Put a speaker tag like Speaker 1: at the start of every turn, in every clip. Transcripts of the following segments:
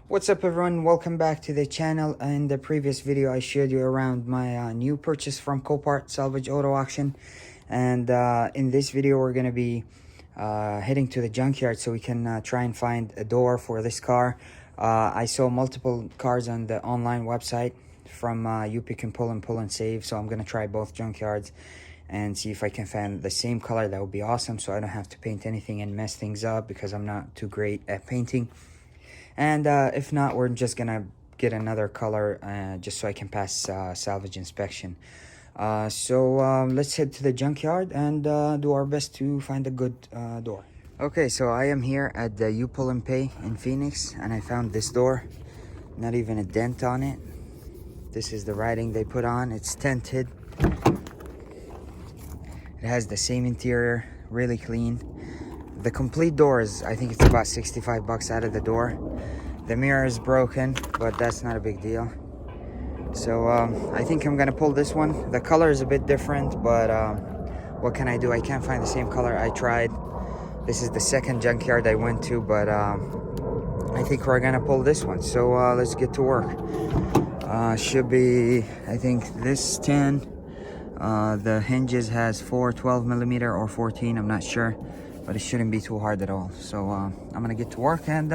Speaker 1: What's up everyone, welcome back to the channel. In the previous video I showed you around my new purchase from Copart Salvage Auto Auction, and in this video we're going to be heading to the junkyard so we can try and find a door for this car. I saw multiple cars on the online website from You Pick and Pull and Save, so I'm going to try both junkyards and see if I can find the same color. That would be awesome, so I don't have to paint anything and mess things up because I'm not too great at painting. And if not, we're just gonna get another color just so I can pass salvage inspection. So let's head to the junkyard and do our best to find a good door. Okay, so I am here at the You Pull and Pay in Phoenix, and I found this door. Not even a dent on it. This is the writing they put on. It's tinted. It has the same interior, really clean. The complete door is, I think it's about 65 bucks out of the door. The mirror is broken, but that's not a big deal. So I think I'm gonna pull this one. The color is a bit different, but what can I do? I can't find the same color. I tried. This is the second junkyard I went to, but I think we're gonna pull this one. So let's get to work. Should be, I think, this 10. The hinges has 12 millimeter or 14, I'm not sure, but it shouldn't be too hard at all. So I'm gonna get to work and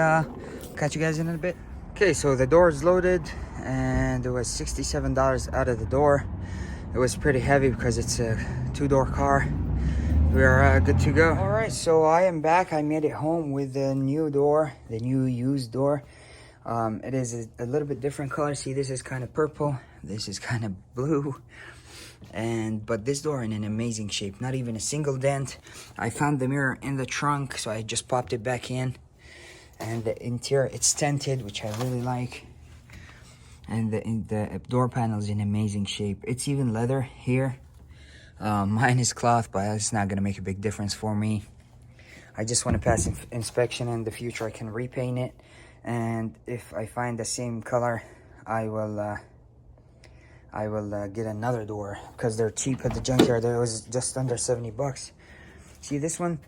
Speaker 1: catch you guys in a bit. Okay, so the door is loaded and it was $67 out of the door. It was pretty heavy because it's a two-door car. We are good to go. All right, so I am back. I made it home with the new door, the new used door. It is a little bit different color. See, this is kind of purple, this is kind of blue. But this door in an amazing shape, not even a single dent. I found the mirror in the trunk, so I just popped it back in. And the interior, it's tinted, which I really like. And the door panel is in amazing shape. It's even leather here. Mine is cloth, but it's not gonna make a big difference for me. I just want to pass inspection. In the future I can repaint it, and if I find the same color, I will get another door because they're cheap at the junkyard. It was just under 70 bucks. See this one?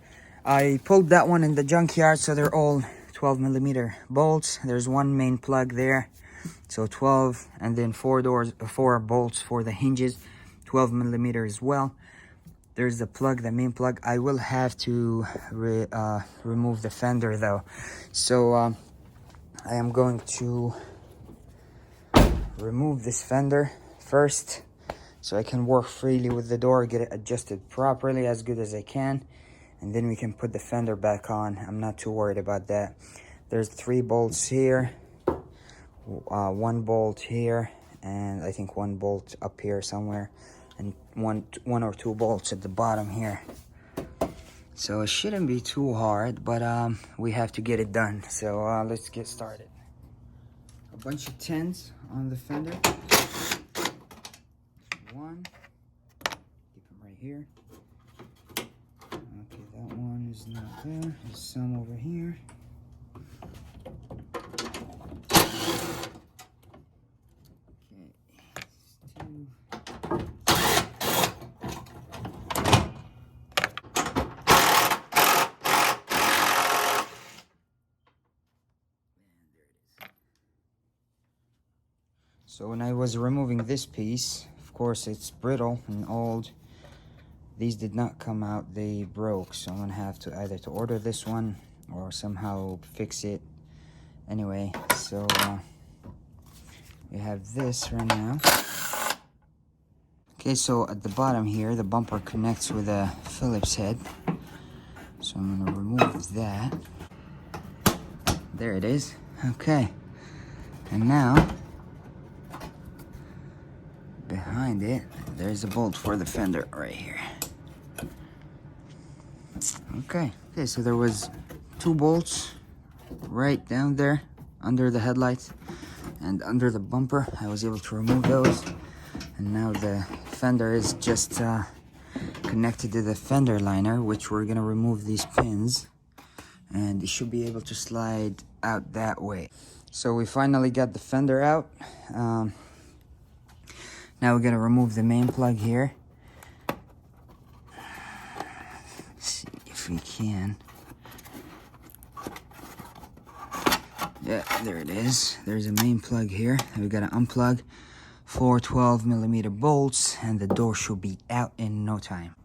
Speaker 1: I pulled that one in the junkyard, so they're all 12 millimeter bolts. There's one main plug there, so 12, and then four bolts for the hinges, 12 millimeter as well. There's the plug, the main plug. I will have to remove the fender though, so I am going to remove this fender first so I can work freely with the door, get it adjusted properly as good as I can, and then we can put the fender back on. I'm not too worried about that. There's 3 bolts here, 1 bolt here, and I think 1 bolt up here somewhere, and one or 2 bolts at the bottom here. So it shouldn't be too hard, but we have to get it done. So let's get started. A bunch of 10s on the fender. One, keep them right here. Okay, that one is not there. There's some over here. Okay, 2. So when I was removing this piece, of course it's brittle and old. These did not come out, they broke. So I'm gonna have to either to order this one or somehow fix it. Anyway, so we have this right now. Okay, so at the bottom here, the bumper connects with a Phillips head. So I'm gonna remove that. There it is. Okay, and now behind it, there's a bolt for the fender right here. Okay, so there was 2 bolts right down there under the headlights and under the bumper. I was able to remove those, and now the fender is just connected to the fender liner, which we're gonna remove these pins, and it should be able to slide out that way. So we finally got the fender out. Now we're gonna remove the main plug here. Let's see if we can. Yeah, there it is. There's a main plug here. We gotta unplug 4 12mm bolts, and the door should be out in no time.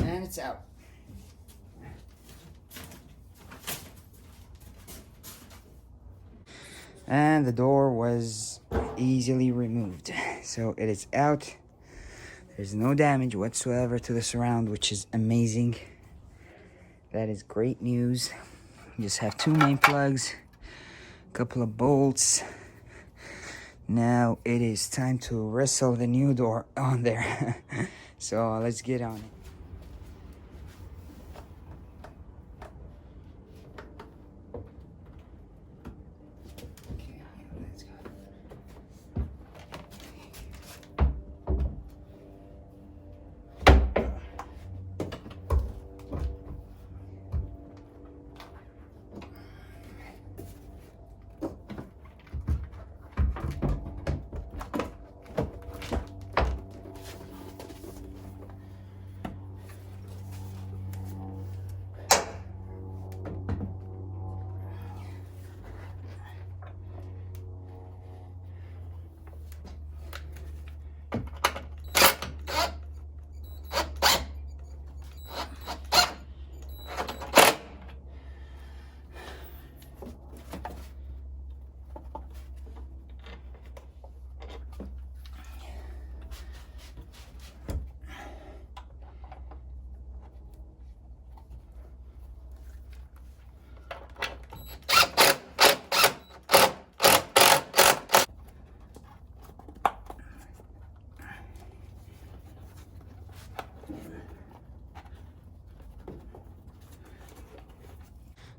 Speaker 1: And it's out. And the door was easily removed. So it is out. There's no damage whatsoever to the surround, which is amazing. That is great news. You just have 2 main plugs, a couple of bolts. Now it is time to wrestle the new door on there. So let's get on it.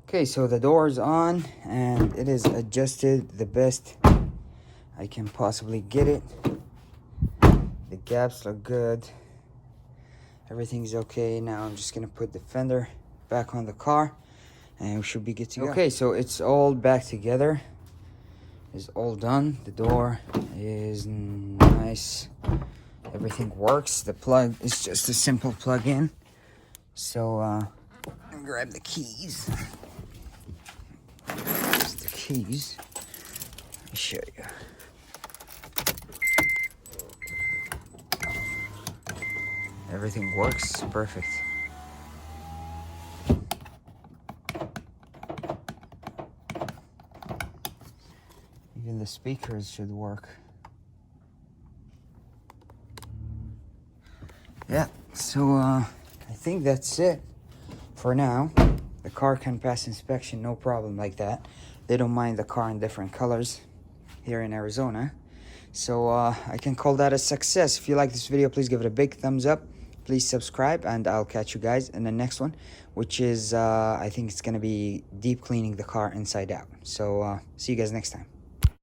Speaker 1: Okay, so the door is on and it is adjusted the best I can possibly get it. The gaps look good. Everything's okay. Now I'm just gonna put the fender back on the car and we should be good to go. Okay, so it's all back together. It's all done. The door is nice. Everything works. The plug is just a simple plug in. So grab the keys. Here's the keys. Let me show you. Everything works perfect. Even the speakers should work. Yeah, so I think that's it for now. The car can pass inspection, no problem like that. They don't mind the car in different colors here in Arizona. So I can call that a success. If you like this video, please give it a big thumbs up. Please subscribe, and I'll catch you guys in the next one, which is, I think it's going to be deep cleaning the car inside out. So see you guys next time.